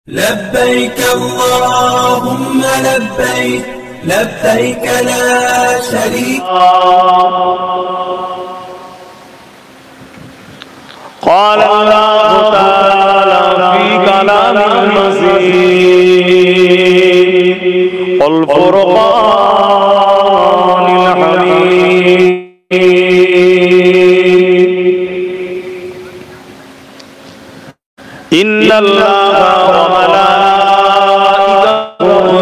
لبيك اللهم لبيك لبيك لا شريك. قال الله تعالى في كلام المزيد والفرقان الحميد إن الله وملائكته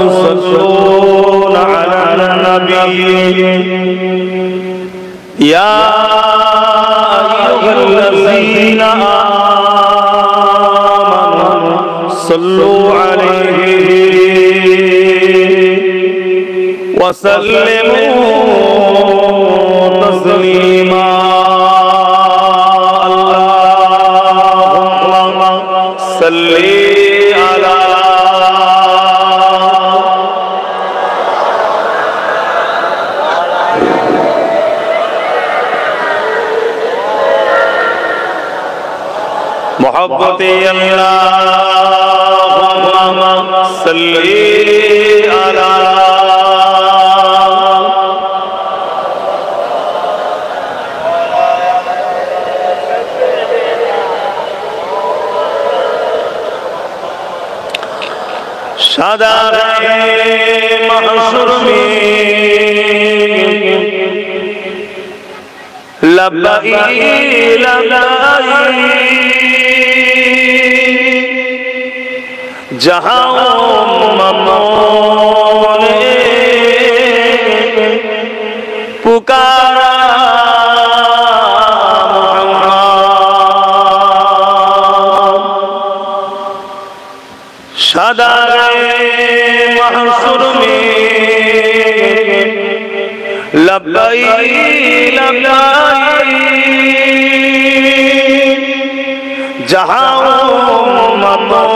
يصلون على النبي يا أيها الذين آمنوا صلوا عليه وسلموا تسليما. صل على محبت اللهم صل على शादाए महशर में लब्बाई लब्बाई जहां ममोने पुकारा शादाए महशर में लब्बाई लब्बाई जहां उम्मतों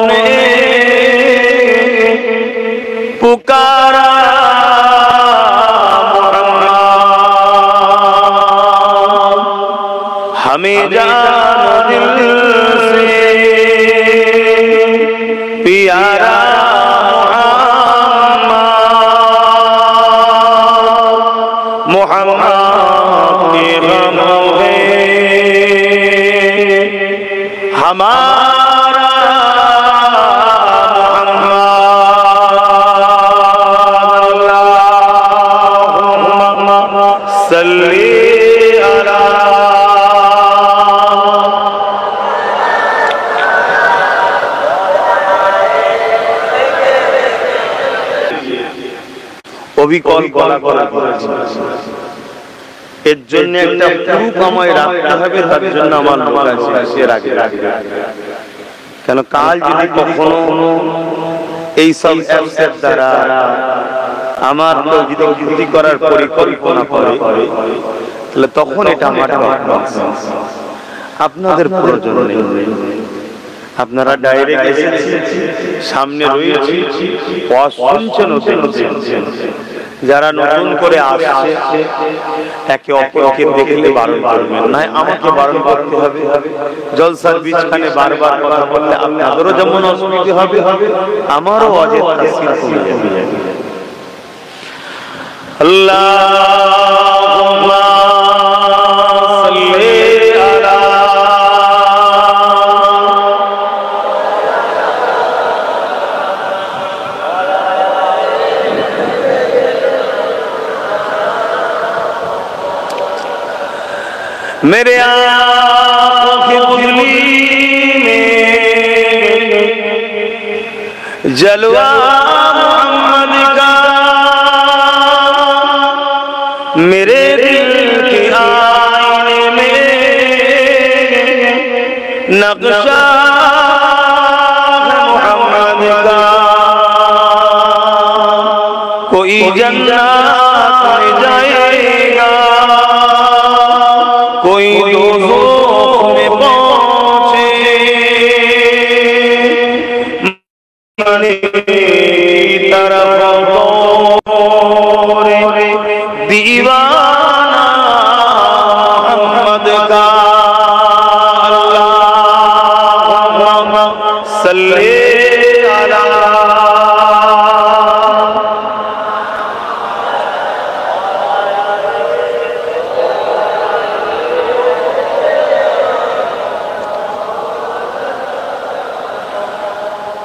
ने पुकारा हमें जान दिल से प्यारा मोहम्मद के गम है हमारा अल्लाहुम्मा सल्ली अला অবিকল গলা গলা এর জন্য একটা প্রুফ আমায় রাখতে হবে, তার জন্য আমার লোক আছে সে রাখে কেন কাল যদি কখনো এই সব অ্যাপসের দ্বারা আমার যদি ক্ষতি করার পরিকল্পনা করে তাহলে তখন এটা আমার আপনাদের প্রয়োজন নেই। আপনারা ডাইরেক্ট এসেছেন, সামনে রয়েছে, শুনছেন, যারা নতুন করে আসছে একে অপরকে দেখলে বারণ করবেন না, আমাকে বারণ করতে হবে। জলসার বিছখানে বারবার কথা বললে আপনাদেরও যেমন অসুবিধা হবে, আমারও অযথা তাসির কমে যাবে। আল্লাহুম্মা সাল্লি আলা मेरे आँखों की पुतली में जलवा मोहम्मद का, मेरे दिल के आईने में नक्शा मोहम्मद का। कोई जन्नत में जाएगा, कोई दोज़ख में पहुंचे, मने तरफ दीवाना मोहम्मद का। अल्लाहुम्मा सल्ली আলা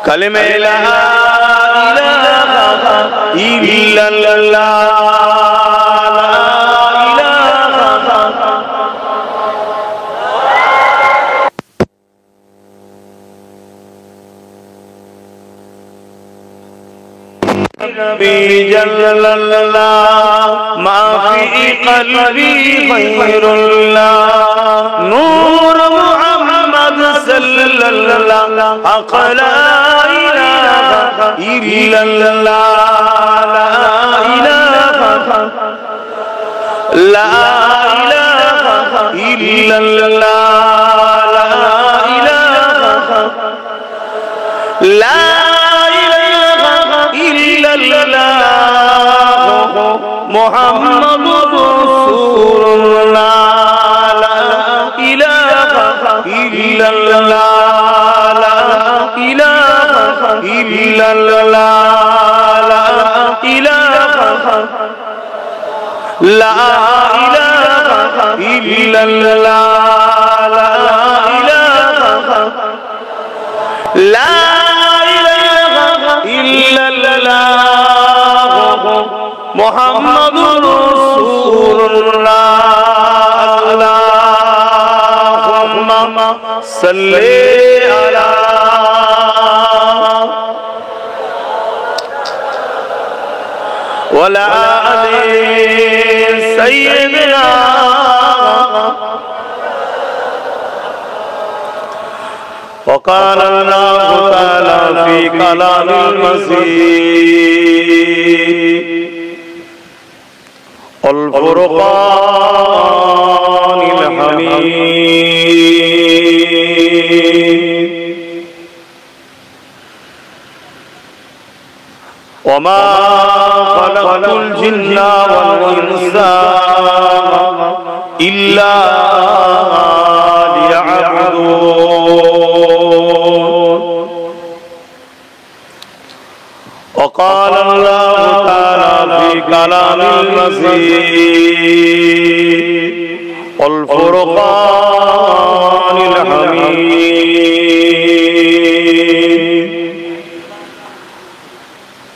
কালিমা লা ইলাহা ইল্লাল্লাহ جل الله ما في قلبي غير الله نور محمد صلى الله حق لا إله إلا الله لا إله إلا الله لا محمد رسول الله لا إله إلا الله لا إله إلا الله لا إله لا إله إلا الله لا إله لا إله إلا الله محمد رسول الله اللهم صل على وعلى آل سيدنا وقال الله تعالى في كلام المسيح الفرقان الحميد وما خلقت الجن والإنس إلا ليعبدون وقال الله تعالى في كلام المسيح والفرقان الحميد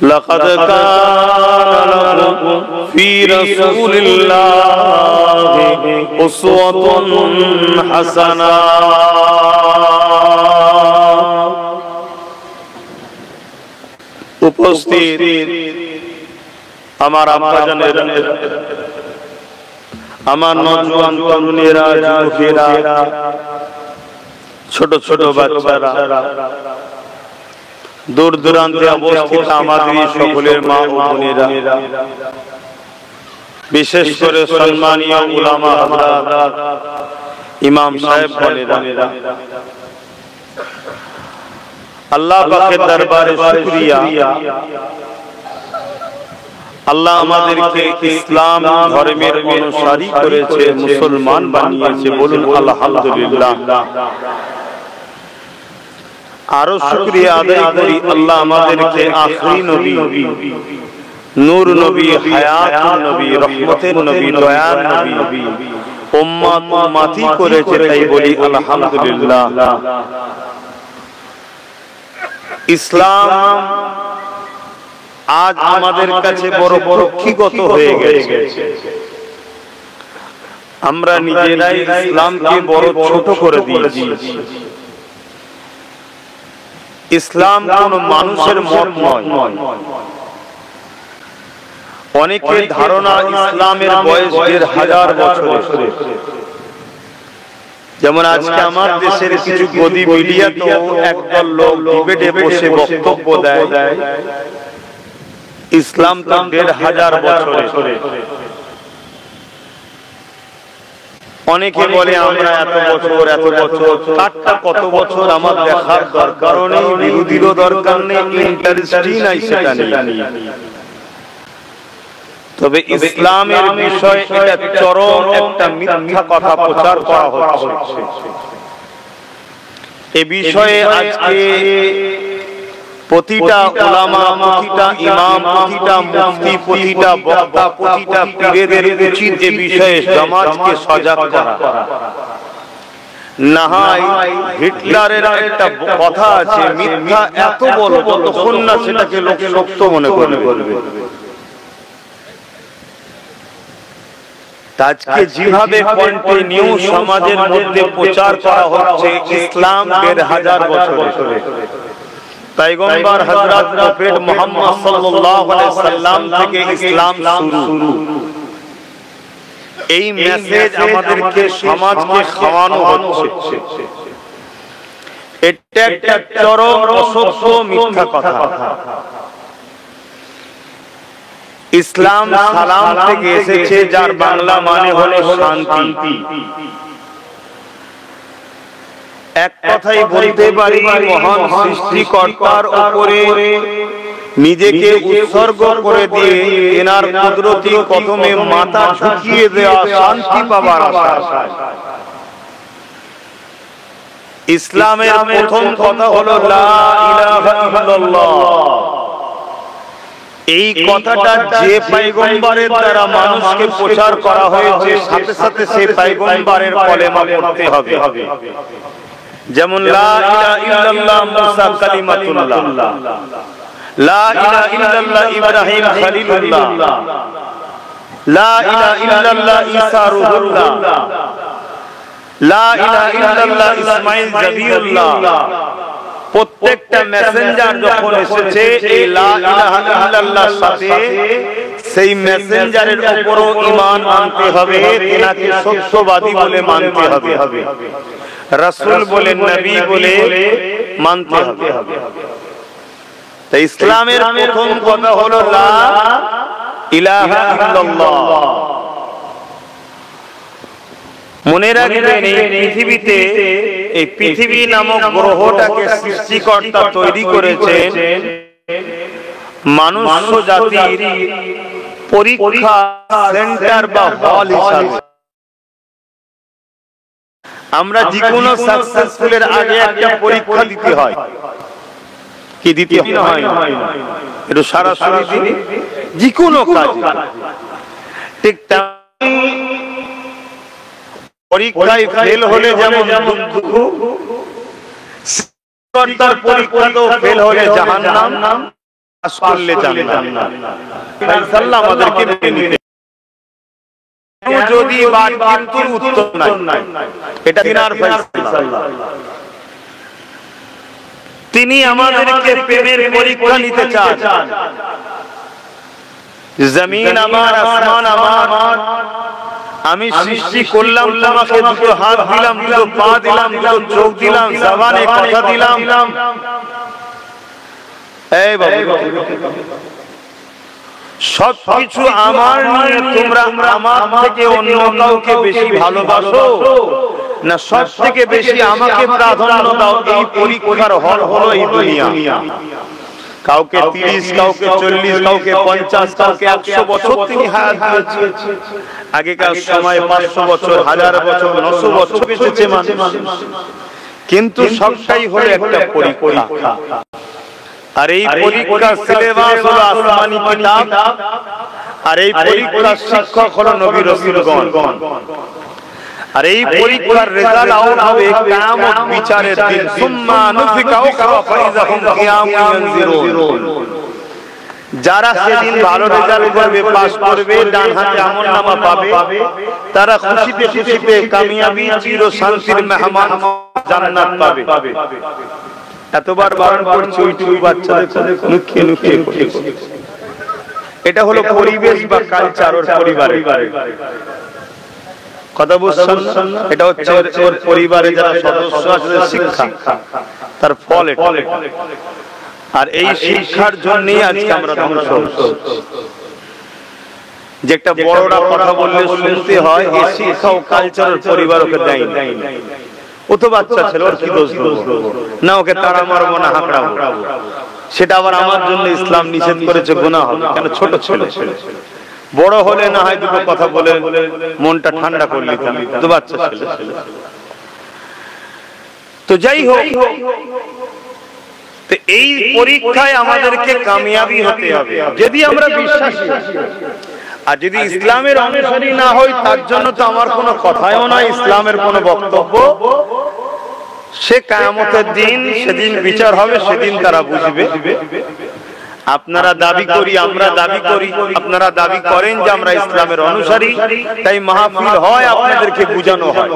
لقد كان لكم في رسول الله أسوة حسنة উপস্থিত আমার আব্বাজানের আমার নওজোয়ান তরুণেরা যুবকেরা ছোট ছোট বাচ্চারা দূর দূরান্তে অবস্থিত আমাদের সকলের মা ও বোনেরা বিশেষ করে সম্মানীয় উলামা হযরত ইমাম সাহেব বোনেরা আল্লাহ পাকের দরবারে শুকরিয়া আল্লাহ আমাদেরকে ইসলাম ধর্মের অনুসারী করেছে মুসলমান বানিয়েছে বলুন আলহামদুলিল্লাহ আরো শুকরিয়া আদায় করি আল্লাহ আমাদেরকে আখরি নবী নূর নবী হায়াতুন নবী রহমতের নবী দয়ার নবী উম্মত উম্মতি করেছে তাই বলি আলহামদুলিল্লাহ ইসলাম আজ আমাদের কাছে বড় পরীক্ষিত হয়ে গেছে আমরা নিজেরাই ইসলামকে বড় ছোট করে দিয়েছি ইসলাম কোন মানুষের মত নয় অনেকের ধারণা ইসলামের বয়স 1000 বছর যেমন আজকে আমার দেশের কিছু গদি মিডিয়াতে একদল লোক ডিবেটে বসে বক্তব্য দেয় ইসলাম তো 1500 বছরে অনেকে বলে আমরা এত বছর কাটটা কত বছর আমার দেখার দরকার নেই বিরোধীরও দরকার নেই ইন্টারেস্টই নাই সেটা নিয়ে তবে ইসলামের বিষয় এটা চরম একটা মিথ্যা কথা প্রচার করা হচ্ছে এই বিষয়ে আজকে প্রতিটা উলামা, প্রতিটা ইমাম, প্রতিটা মুফতি, প্রতিটা বক্তা, প্রতিটা পীরের উচিত এ বিষয়ে সমাজকে সজাগ করা। না হয় হিটলারের একটা কথা আছে, মিথ্যা এত বড় যতক্ষণ না সেটাকে লোক সত্য মনে করবে। আজকে যেভাবে কন্টিনিউ সমাজের মধ্যে প্রচার করা হচ্ছে ইসলাম ১৫০০ বছরে, পয়গম্বর হযরত প্রফেট মুহাম্মদ সাল্লাল্লাহু আলাইহি সাল্লাম থেকে ইসলাম শুরু, এই মেসেজ আমাদেরকে সমাজকে খাওয়ানো হচ্ছে। এটা একটা চরম অসত্য মিথ্যা কথা। ইসলাম সালাম থেকে এসেছে, যার বাংলা মানে হলো শান্তি। এক কথাই বলতে পারি, মহান সৃষ্টিকর্তার উপরে নিজেকে উৎসর্গ করে দিয়ে এনার কুদরতি কদমে মাথা ঝুঁকিয়ে দেওয়া, শান্তি পাবার আশায়। ইসলামের প্রথম কথা হলো লা ইলাহা ইল্লাল্লাহ। এই কথাটা যে পয়গম্বরের দ্বারা মানুষকে প্রচার করা হয়েছে, সাথে সাথে সেই পয়গম্বরের কলেমা পড়তে হবে। যেমন লা ইলাহা ইল্লাল্লাহ মুসা কালিমাতুল্লাহ, লা ইলাহা ইল্লাল্লাহ ইব্রাহিম খলিলুল্লাহ, লা ইলাহা ইল্লাল্লাহ ঈসা রূহুল্লাহ, লা ইলাহা ইল্লাল্লাহ ইসমাঈল জাবিউল্লাহ। প্রত্যেকটা মেসেঞ্জার যখন এসেছে এই লা ইলাহা ইল্লাল্লাহর সাথে সেই মেসেঞ্জারের উপরও ঈমান আনতে হবে, তিনাকে সত্যবাদী বলে মানতে হবে, রাসূল বলে, নবী বলে মানতে হবে। তাই ইসলামের প্রথম কথা হলো লা ইলাহা ইল্লাল্লাহ। মনে রাখবেন, এই পৃথিবীতে, এই পৃথিবী নামক গ্রহটাকে সৃষ্টিকর্তা তৈরি করেছেন মানুষ জাতির পরীক্ষা সেন্টার বা হল হিসাবে। আমরা যে কোনো সাকসেসফুলের আগে একটা পরীক্ষা দিতে হয়। কি দিতে হয়? এটা সরাসরি দিনে যে কোনো কাজ। ঠিক পরীক্ষায় ফেল হলে যেমন দুঃখ, সৃষ্টিকর্তার পরীক্ষাতেও ফেল হলে জাহান্নাম, পাস করলে জান্নাত। ফায়সালা আমাদেরকে মেনে নিতে যদি বাদ, কিন্তু উত্তর নাই। এটা তিনার ফায়সালা। তিনি আমাদেরকে প্রেমের পরীক্ষা নিতে চান। জমিন আমার, আসমান আমার, আমি সৃষ্টি করলাম, তোমাকে দুটো হাত দিলাম, দুটো পা দিলাম, দুটো চোখ দিলাম, জবানে কথা দিলাম। এই বাবু, সবকিছু আমার নিয়ে তোমরা আমার থেকে অন্য কাউকে বেশি ভালোবাসো না সব থেকে বেশি আমাকে প্রাধান্য দাও? এই পরীক্ষার হল হলো এই দুনিয়া। কাউকে 30, কাউকে 40, কাউকে 50, কাউকে 100 বছর তিনি হায়াত দিয়েছেন। আগেকার সময় 500 বছর, 1000 বছর, 900 বছর বেঁচেছে মানুষ। কিন্তু সবটাই হলো একটা পরীক্ষা। আর এই পরীক্ষার সিলেবাস হলো আসমানি কিতাব, আর এই পরীক্ষার শিক্ষক হলো নবী রাসূলগণ। আর এই পরীক্ষার রেজাল্ট আউট হবে কিয়ামত বিচারের দিন। সুম্মা নুফিকা উখরা ফাইযাহুম কিয়ামুন ইয়ানজিরুন। যারা সেদিন ভালো রেজাল্ট করবে, পাস করবে, ডান হাতে আমলনামা পাবে, তারা খুশিতে খুশিতে কামিয়াবি, চির শান্তির মেহমান জান্নাত পাবে। এতবার বারণ করছি ওইটুকু বাচ্চাদের লুকিয়ে লুকিয়ে করছে। এটা হলো পরিবেশ বা কালচার ওর পরিবারে। কথা বুঝছেন? এটা হচ্ছে ওর পরিবারে যারা সদস্য আছে, শিক্ষা, তার ফল এটা। আর এই শিক্ষার জন্যই আজকে আমরা ধ্বংস হচ্ছি। যে একটা বড়রা কথা বললে শুনতে হয়, এই শিক্ষা ও কালচার পরিবার ওকে দেয় না। ও তো বাচ্চা ছিল, ওর কি দোষ না? ওকে তাড়া মারবো না, হাঁকড়াবো, সেটা আবার আমার জন্য ইসলাম নিষেধ করেছে, গুনাহ হবে। কেন? ছোট ছেলে। বড় হলে না হয় দুটো কথা বলে মনটা ঠান্ডা করে নিতাম, তো বাচ্চা ছেলে। তো যাই হোক, তো এই পরীক্ষায় আমাদেরকে কামিয়াবি হতে হবে যদি আমরা বিশ্বাসী। আর যদি ইসলামের অনুসারী না হই তার জন্য তো আমার কোনো কথাও না, ইসলামের কোনো বক্তব্য। সে কিয়ামতের দিন, সেদিন বিচার হবে, সেদিন তারা বুঝবে। আপনারা দাবি করি, আমরা দাবি করি, আপনারা দাবি করেন যে আমরা ইসলামের অনুসারী, তাই মাহফিল হয়, আপনাদেরকে বোঝানো হয়।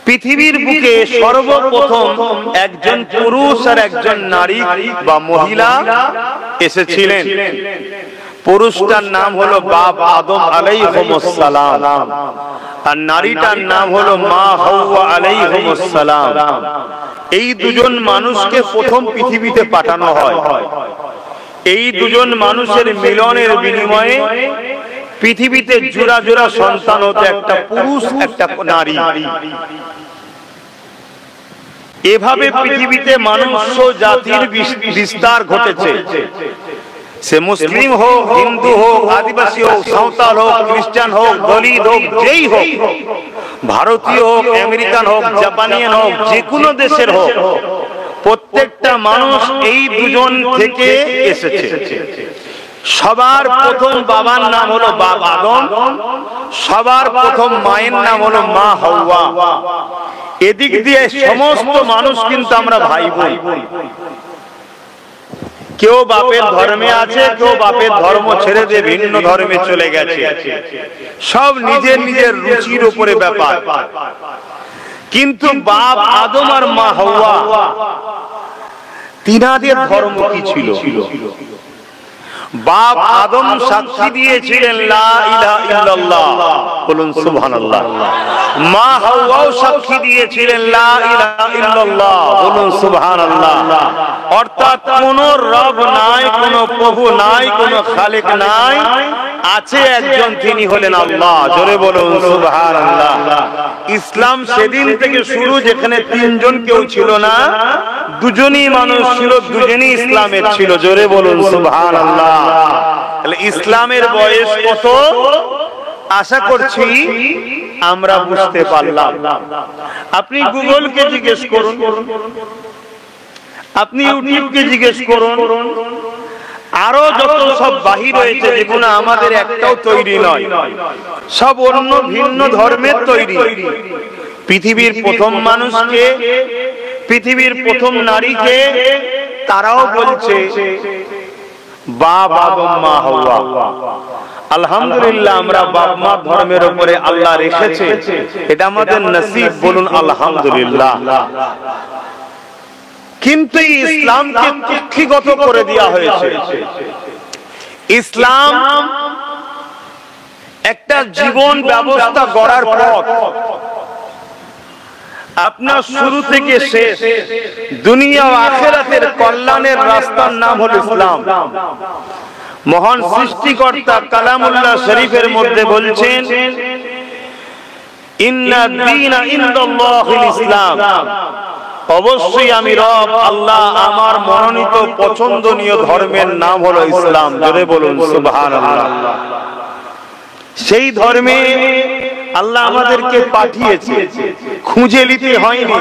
পৃথিবীর বুকে সর্বপ্রথম একজন পুরুষ আর একজন নারী বা মহিলা এসেছিলেন। পুরুষটার নাম হলো বাপ আদম আলাইহিস সালাম, আর নারীটার নাম হলো মা হাওয়া আলাইহিস সালাম। এই দুজন মানুষকে প্রথম পৃথিবীতে পাঠানো হয়। এই দুজন মানুষের মিলনের বিনিময়ে পৃথিবীতে জোড়া জোড়া সন্তান হতো, একটা পুরুষ একটা নারী। এভাবে পৃথিবীতে মানুষ জাতির বিস্তার ঘটেছে। সে মুসলিম হোক, হিন্দু হোক, আদিবাসী হোক, সাঁওতাল হোক, খ্রিস্টান হোক, দলিত হোক, যেই হোক, ভারতীয় হোক, আমেরিকান হোক, জাপানিয়ান হোক, যে কোনো দেশের হোক, প্রত্যেকটা মানুষ এই দুজন থেকে এসেছে। সবার প্রথম বাবার নাম হলো বাপ আদম, সবার প্রথম মায়ের নাম হলো মা হাওয়া। এদিক দিয়ে সমস্ত মানুষ কিন্তু আমরা ভাই বোন। কেউ বাপের ধর্মে আছে, কেউ বাপের ধর্ম ছেড়ে দিয়ে ভিন্ন ধর্মে চলে গেছে। সব নিজের নিজের রুচির উপরে ব্যাপার। কিন্তু বাপ আদম আর মা হাওয়া, তিনাদের ধর্ম কি ছিল? বাপ আদম সাক্ষী দিয়েছিলেন লা ইলাহা ইল্লাল্লাহ, বলুন সুবহানাল্লাহ। মা হাওয়াও সাক্ষী দিয়েছিলেন লা ইলাহা ইল্লাল্লাহ, বলুন সুবহানাল্লাহ। অর্থাৎ কোন রব নাই, কোন প্রভু নাই, কোন খালেক নাই, আছে একজন, তিনি হলেন আল্লাহ। জোরে বলুন সুবহানাল্লাহ। ইসলাম সেদিন থেকে শুরু, যেখানে তিনজন কেউ ছিল না, দুজনই মানুষ ছিল, দুজনই ইসলামের ছিল। জোরে বলুন সুবহানাল্লাহ। তাহলে ইসলামের বয়স কত? আশা করছি আমরা বুঝতে পারলাম। আপনি গুগলকে জিজ্ঞেস করুন, আপনি ইউটিউবকে জিজ্ঞেস করুন, আরো যত সব বাহির হয়েছে, যেগুলো আমাদের একটাও তৈরি নয়, সব অন্য ভিন্ন ধর্মের তৈরি। পৃথিবীর প্রথম মানুষকে, পৃথিবীর প্রথম নারীকে তারাও বলছে বাপ আদম মা হাওয়া। আলহামদুলিল্লাহ, আমরা বাপ মা ধর্মের উপরে আল্লাহ রেখেছে, এটা আমাদের নসিব, বলুন আলহামদুলিল্লাহ। কিন্তু ইসলামকে কুক্ষিগত করে দেওয়া হয়েছে। ইসলাম একটা জীবন ব্যবস্থা গড়ার পথ। আপনার শুরু থেকে শেষ দুনিয়া ও আখিরাতের কল্যাণের রাস্তার নাম হলো ইসলাম। মহান সৃষ্টিকর্তা কালামুল্লাহ শরীফের মধ্যে বলছেন, ইন্না দীনা ইনদাল্লাহিল ইসলাম, অবশ্যই আমি রব আল্লাহ, আমার মনোনীত পছন্দনীয় ধর্মের নাম হলো ইসলাম। জোরে বলুন সুবহানাল্লাহ। সেই ধর্মে আল্লাহ আমাদেরকে পাঠিয়েছে, খুঁজে নিতে হয়নি,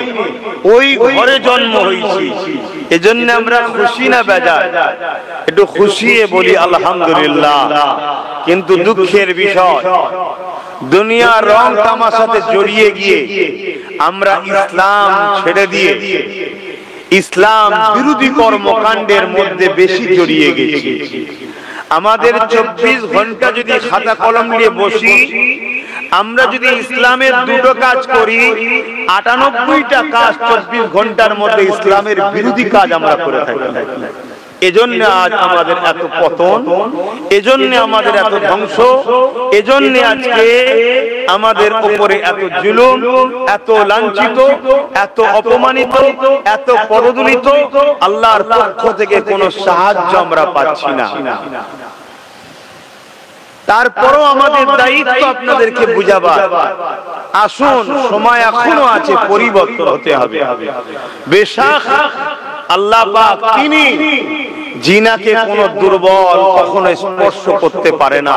ওই ঘরে জন্ম হয়েছি। এজন্য আমরা খুশি না বেজার? একটু খুশিয়ে বলি আলহামদুলিল্লাহ। কিন্তু দুঃখের বিষয়, দুনিয়ার রং তামাশাতে জড়িয়ে গিয়ে আমরা ইসলাম ছেড়ে দিয়ে ইসলাম বিরোধী কর্মকাণ্ডের মধ্যে বেশি জড়িয়ে গেছি। আমাদের 24 ঘন্টা যদি খাতা কলম নিয়ে বসি, আমরা যদি ইসলামের দুটো কাজ করি, 98টা কাজ 24 ঘন্টার মধ্যে ইসলামের বিরোধী কাজ আমরা করে থাকি। এজন্য আজ আমাদের এত পতন, এজন্য আমাদের এত ধ্বংস, এজন্য আজকে আমাদের উপরে এত জুলুম, এত লাঞ্ছিত, এত অপমানিত, এত পদদলিত। আল্লাহর পক্ষ থেকে কোনো সাহায্য আমরা পাচ্ছি না। তারপরও আমাদের দায়িত্ব আপনাদেরকে বুঝাবার। আসুন, সময় এখনো আছে, পরিবর্তন হতে হবে। বেশক আল্লাহ পাক তিনি জিনাকে কোন দুর্বল কখনো স্পর্শ করতে পারে না,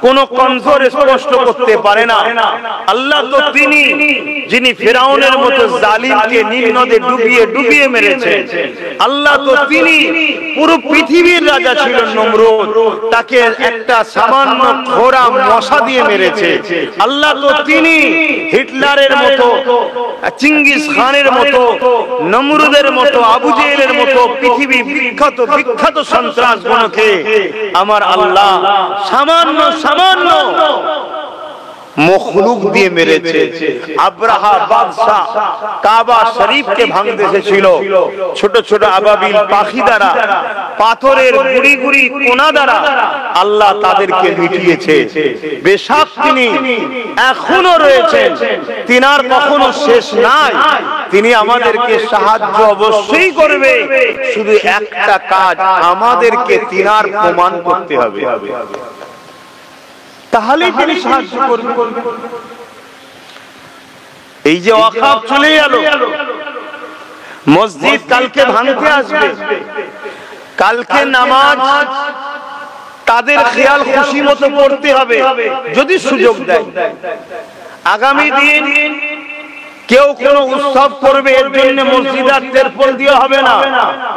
কোন কমজোর স্পর্শ করতে পারে না। আল্লাহ তো তিনি যিনি ফিরাউনের মতো জালিমকে নীল নদে ডুবিয়ে ডুবিয়ে মেরেছে। আল্লাহ তো তিনি পুরো পৃথিবীর রাজা ছিলেন নমরুদ, তাকে একটা সামান্য ঘোড়া মশা দিয়ে মেরেছে। আল্লাহ তো তিনি হিটলারের মতো, চিঙ্গিস খানের মতো, নমরুদের মতো, আবু জেহেলের মতো পৃথিবী বিখ্যাত বিখ্যাত সন্ত্রাসগুলোকে আমার আল্লাহ সামান্য সামান্য মখলুক দিয়ে মেরেছে। আব্রাহা বাদশাহ কাবা শরীফকে ভাঙতে এসেছিল ছোট ছোট আবাবিল পাখি দ্বারা, পাথরের গুড়ি গুড়ি কোনা দ্বারা আল্লাহ তাদেরকে মিটিয়েছে। বেশক তিনি এখনো রয়েছেন, তিনার কখনো শেষ নাই, তিনি আমাদেরকে সাহায্য অবশ্যই করবে। শুধু একটা কাজ, আমাদেরকে তিনার প্রমাণ করতে হবে, তাহলেই তিনি সাহায্য করবেন। এই যে ওয়াকফ চলে গেল, মসজিদ কালকে ভাঙতে আসবে, কালকে নামাজ তাদের খেয়াল খুশি মতো পড়তে হবে যদি সুযোগ দেয়। আগামী দিন কেউ কোন উৎসব করবে, এর জন্য মসজিদ আর তেরপল দিয়ে হবে না,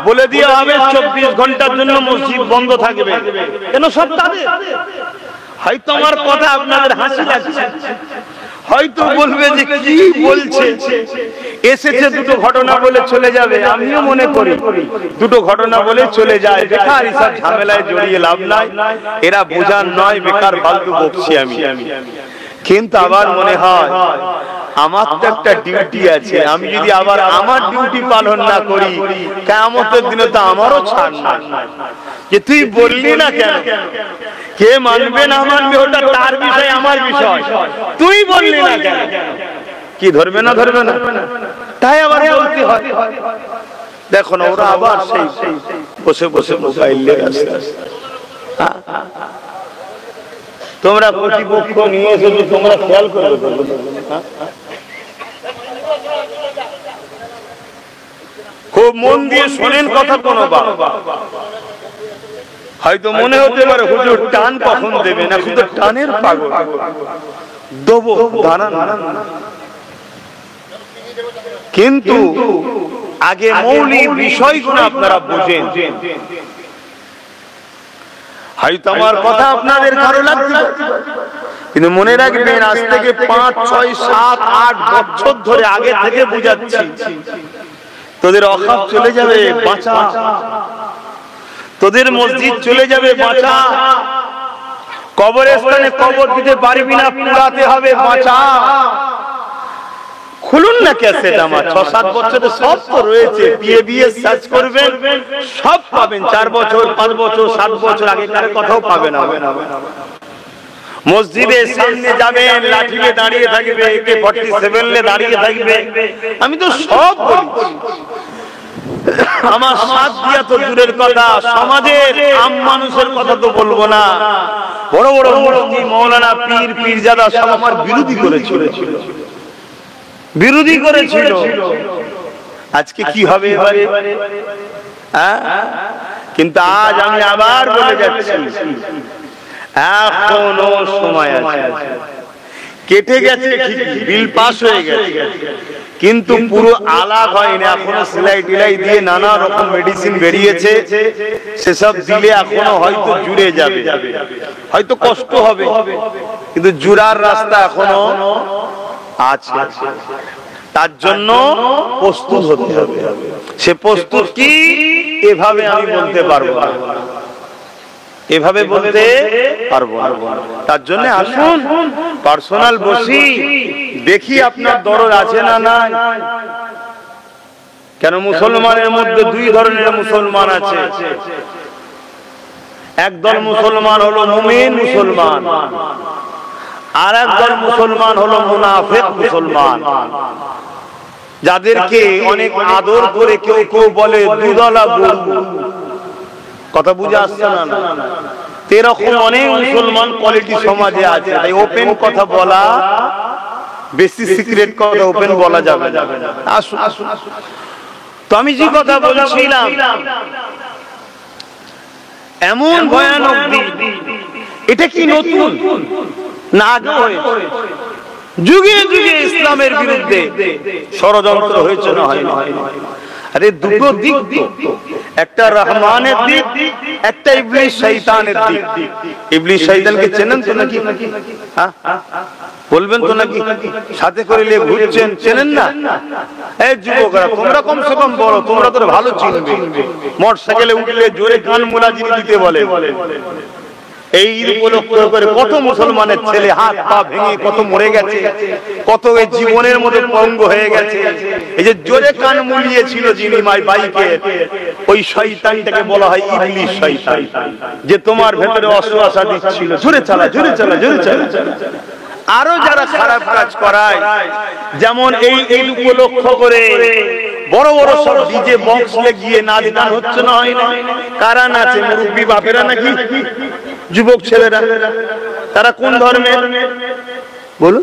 বলে দিয়ে হবে 24 ঘন্টার জন্য মসজিদ বন্ধ থাকবে। কেন? সব তাদের। হয়তো আমার কথা আপনাদের হাসি লাগছে, হয়তো বলবে যে কি বলছে, এসেছে দুটো ঘটনা বলে চলে যাবে। আমিও মনে করি দুটো ঘটনা বলে চলে যায়, বেকার এসব ঝামেলায় জড়িয়ে লাভ নাই, এরা বোঝার নয়, বেকার ফালতু বকছি আমি। কিন্তু আবার মনে হয় আমার তো একটা ডিউটি আছে, আমি যদি আবার আমার ডিউটি পালন না করি, কিয়ামতের দিনে তো আমারও ছাড় নাই। যে তুই বললি না কেন, কে মানবে না মানবে ওটা তার বিষয়, আমার বিষয়, তুই বললি না কেন, কি ধরবে না ধরবে না, তাই আবার বলতে হয়। দেখো না, ওরা আবার সেই বসে বসে মোবাইল নিয়ে আসছে। তোমরা প্রতিপক্ষ নিয়ে এসেছো, তোমরা খেয়াল করবে, খুব মন দিয়ে শোনেন কথা। কোনো হয়তো মনে হতে পারে হুজুর টান কখন দেবে না, শুধু টানের পাগল দেবো, দাঁড়ান। কিন্তু আগে মৌলিক বিষয়গুলো আপনারা বুঝেন। হয়তো আমার কথা আপনাদের কারো লাগবে, কিন্তু মনে রাখবেন আজ থেকে 5, 6, 7, 8 বছর ধরে আগে থেকে বুঝাচ্ছি, তোদের অখাপ চলে যাবে, বাঁচা। তোদের মসজিদ চলে যাবে, বাঁচা। কবরস্থানে কবর দিতে পারবি না, পুরাতে হবে, বাঁচা। খুলুন না ক্যাসেট, আমার 6-7 বছরে সব তো রয়েছে, বিয়ে সার্চ করবেন, সব পাবেন। 4 বছর, 5 বছর, 7 বছর আগেকার কথাও পাবেন। মসজিদের সামনে যাবেন, লাঠিতে দাঁড়িয়ে থাকবে, AK-47 দাঁড়িয়ে থাকবে। আমি তো সব বলি, আমার সাথ দিয়া তো দূরের কথা, সমাজের আম মানুষের কথা তো বলবো না। বড় বড় মুফতি, মাওলানা, পীর, পীরজাদা সব আমার বিরোধী করেছিল। আজকে কি হবে এবারে? কিন্তু আজ আমি আবার বলে যাচ্ছি, এখনো সময় আছে। কেটে গেছে ঠিকই, বিল পাস হয়ে গেছে, কিন্তু পুরো আলাগ হয়নি। এখনো সেলাই টিলাই দিয়ে নানা রকম মেডিসিন বেরিয়েছে, সেসব দিলে এখনো হয়তো জুড়ে যাবে, হয়তো কষ্ট হবে, কিন্তু জুড়ার রাস্তা এখনো আছে। তার জন্য প্রস্তুত হতে হবে। সে প্রস্তুত কি এভাবে আমি বলতে পারবো না, এভাবে বলতে পারবো না। তার জন্য আসুন পার্সোনাল বসি, দেখি আপনার দরদ আছে না নাই। কেন মুসলমানের মধ্যে 2 ধরনের মুসলমান আছে। একদল মুসলমান হলো মুমিন মুসলমান, আর একদল মুসলমান হলো মুনাফিক মুসলমান, যাদেরকে অনেক আদর করে কেউ কেউ বলে দুধওয়ালা গরু। কথা বুঝে আসছে না? এরকম অনেক মুসলমান কোয়ালিটি সমাজে আছে। তাই ওপেন কথা বলা, বেশি সিক্রেট কথা ওপেন বলা যাবে না। আসুন, তো আমি যে কথা বলছিলাম, এমন ভয়ানক দিন। এটা কি নতুন না আগে হয়েছে? যুগে যুগে ইসলামের বিরুদ্ধে ষড়যন্ত্র হয়েছে না হয়নি? আরে দুটো দিক, একটা রহমানের দিক, একটা ইবলিস শয়তানের দিক। ইবলিস শয়তানকে চেনেন তো নাকি? হ্যাঁ বলবেন তো নাকি? সাথে করে নিয়ে ঘুরছেন, চেনেন না? এই যুবকরা, তোমরা কমসে কম বলো, তোমরা তো ভালো চিনবে। মোটরসাইকেলে উঠলে জোরে কান মুলাজিরি দিতে বলে। এই ঈদ উপলক্ষে করে কত মুসলমানের ছেলে হাত পা ভেঙে কত মরে গেছে, কত এই জীবনের মধ্যে পঙ্গু হয়ে গেছে। এই যে জোরে কান মুলিয়েছিল যিনি বাইকে, ওই শয়তানটাকে বলা হয় ইবলিস শয়তান, যে তোমার ভেতরে অসুয়াশা দিচ্ছিল জোরে চালা জোরে চালা জোরে চালা। আরো যারা খারাপ কাজ করায়, যেমন এই ঈদ উপলক্ষ করে বড় বড় সব ডিজে বক্স গিয়ে নাচ গান হচ্ছে না হয় না? কারা নাচে? মুরব্বী বাপেরা নাকি যুবক ছেলেরা? তারা কোন ধর্মের বলো?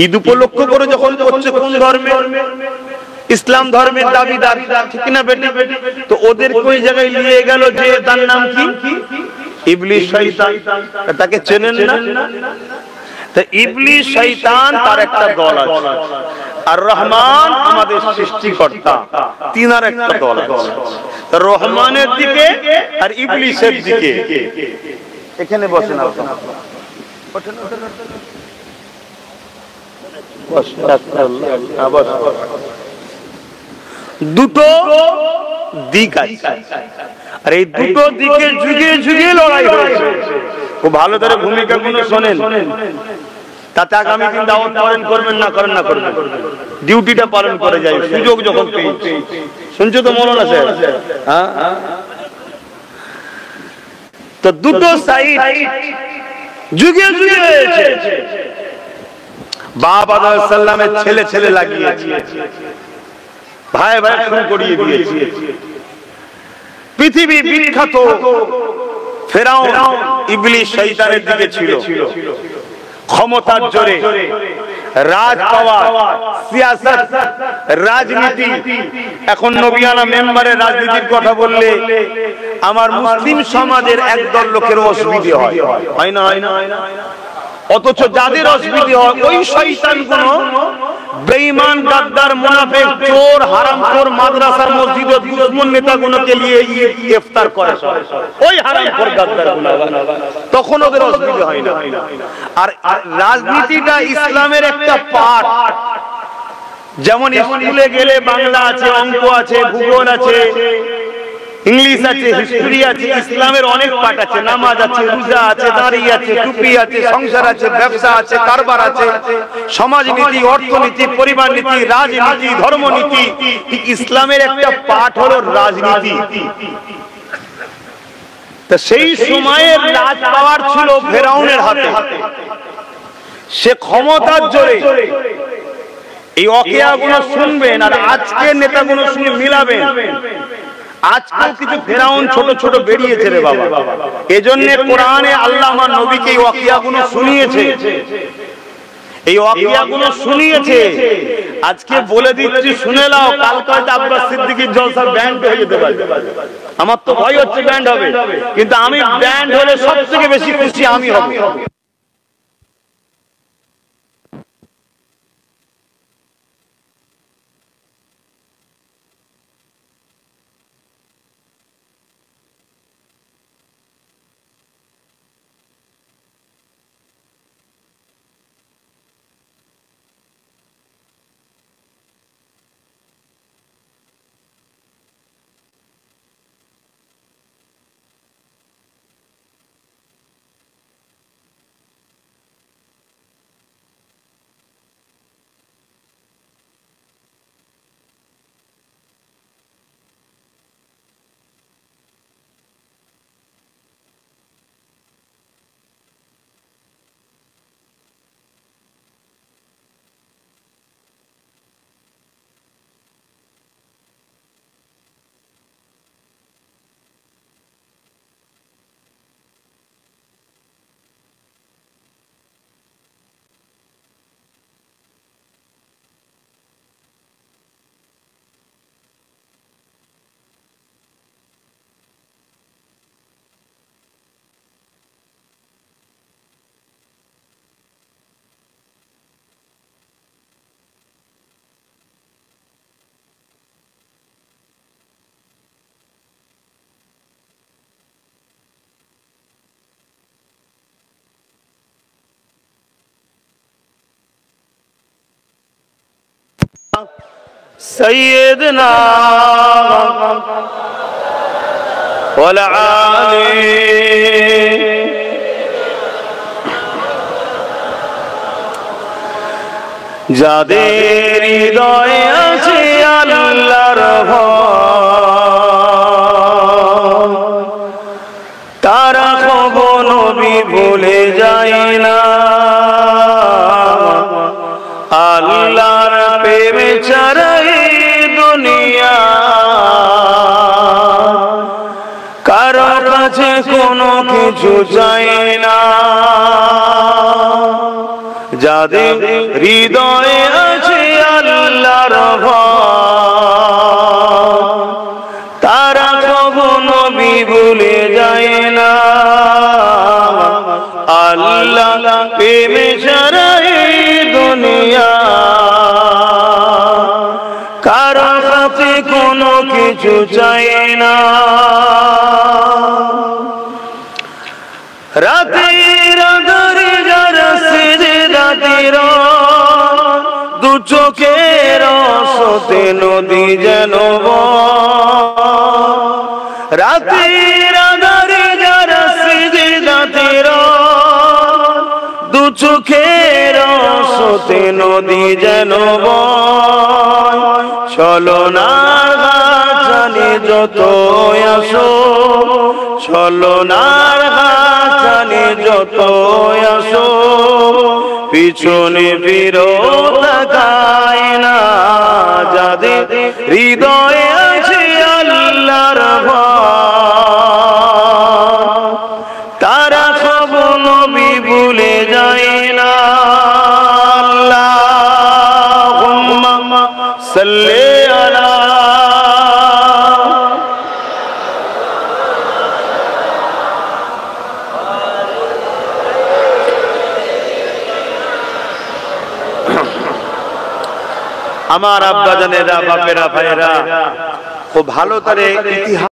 ঈদ উপলক্ষ করে যখন করছে কোন ধর্মের? ইসলাম ধর্মের দাবিদার, ঠিক না বেটি? তো ওদের কোন জায়গায় নিয়ে গেল যে তার নাম কি? ইবলিস শয়তান। তাকে চেনেন না? তো ইবলিস শয়তান তার একটা দল আছে, আর রহমান আমাদের সৃষ্টিকর্তা, তিনার একটা দল আছে। রহমানের দিকে আর ইবলিসের দিকে। এখানে বসেন আপনারা, দুটো দিক আছে, আর এই দুটো দিকে যুগে যুগে লড়াই হয়েছে। খুব ভালো করে ভূমিকা গুলো শোনেন, তাতে আগামী দিন দাওয়াত পালন করবেন না করেন না করবেন, ডিউটিটা পালন করে যায় সুযোগ যখন পেয়েছে। শুনছো তো মৌলানা সাহেব? হ্যাঁ, তো দুটো সাইড যুগে যুগে হয়েছে। বাপ আদম আলাইহিস সালামের ছেলে ছেলে লাগিয়েছে, ভাই ভাই শুরু করিয়ে দিয়েছে। পৃথিবী বিখ্যাত ফেরাউন ইবলিস শয়তানের দিকে ছিল, ক্ষমতার জোরে রাজ পাওয়ার, সিয়াসত, রাজনীতি। এখন নবিয়ানা মেম্বারের রাজনীতির কথা বললে আমার মুসলিম সমাজের একদল লোকের অসুবিধা হয়, হয় না? হয় না? অথচ যাদের অসুবিধা হয় ওই শয়তানগুলো বেঈমান, গাদ্দার, মুনাফিক, চোর, হারামখোর, মাদ্রাসার মসজিদের দুশমন নেতাগুলোকে নিয়ে ইফতার করে ওই হারামখোর গাদ্দারগুলো, তখন ওদের অসুবিধা হয় না। আর রাজনীতিটা ইসলামের একটা পার্ট। যেমন স্কুলে গেলে বাংলা আছে, অঙ্ক আছে, ভূগোল আছে, ইংলিশ আছে, হিস্ট্রি আছে, ইসলামের অনেক পাঠ আছে, নামাজ আছে, রোজা আছে, দাড়ি আছে, টুপি আছে, সংসার আছে, ব্যবসা আছে, কারবার আছে, সমাজনীতি, অর্থনীতি, পরিবার নীতি, রাজনীতি, ধর্মনীতি। ইসলামের একটা পাঠ হলো রাজনীতি। তা সেই সময়ের রাজ পাওয়ার ছিল ফেরাউনের হাতে। সে ক্ষমতার জোরে এই ওয়াকিয়াগুলো শুনবেন আর আজকের নেতাগুলো শুনে মিলাবেন। আজকাল কিছু ফেরাউন ছোট ছোট বেরিয়েছে রে বাবা, এজন্য কোরআনে আল্লাহ আমার নবীকে এই ওয়াকিয়াগুলো শুনিয়েছে, এই ওয়াকিয়াগুলো শুনিয়েছে। আজকে বলে দিচ্ছি, শুনে নাও, কালকে হয়তো আব্বাস সিদ্দিকীর জলসা ব্যান্ড হয়ে যেতে পারে। আমার তো ভয় হচ্ছে ব্যান্ড হবে, কিন্তু আমি ব্যান্ড হলে সবথেকে বেশি খুশি আমি হব। سيدنا والعالي যাদের হৃদয়ে আছে আল্লাহর ভয় তারা কখনো নবী ভুলে যায় না আল্লাহর প্রেমে ছাড়া এই দুনিয়া কারো কাছে কোনো কিছু চায় না যাদের হৃদয়ে আছে আল্লাহর ভয় তারা কখনো নবী ভুলে যায় না আল্লাহ প্রেমে ছাড়া এই দুনিয়া কারো কাছে কোনো কিছু চায় না রাতের আঁধারে যারা সিজদাতের দু চোখের স্রোতে নদী যেন রাতের আঁধারে যারা সিজদাতের দু চোখের স্রোতে নদী যেন চলো না জানি যত আসো চলো না জানি যত আসো পিছনে ফিরো তাকায় না যাদের হৃদয়ে আছে আল্লাহর ভয় তারা কখনো নবী ভুলে যায় না আল্লাহুম্মা সাল্লি আলা আমার আব্বা জানেরা বাপেরা ভাইয়েরা খুব ভালো করে ইতিহাস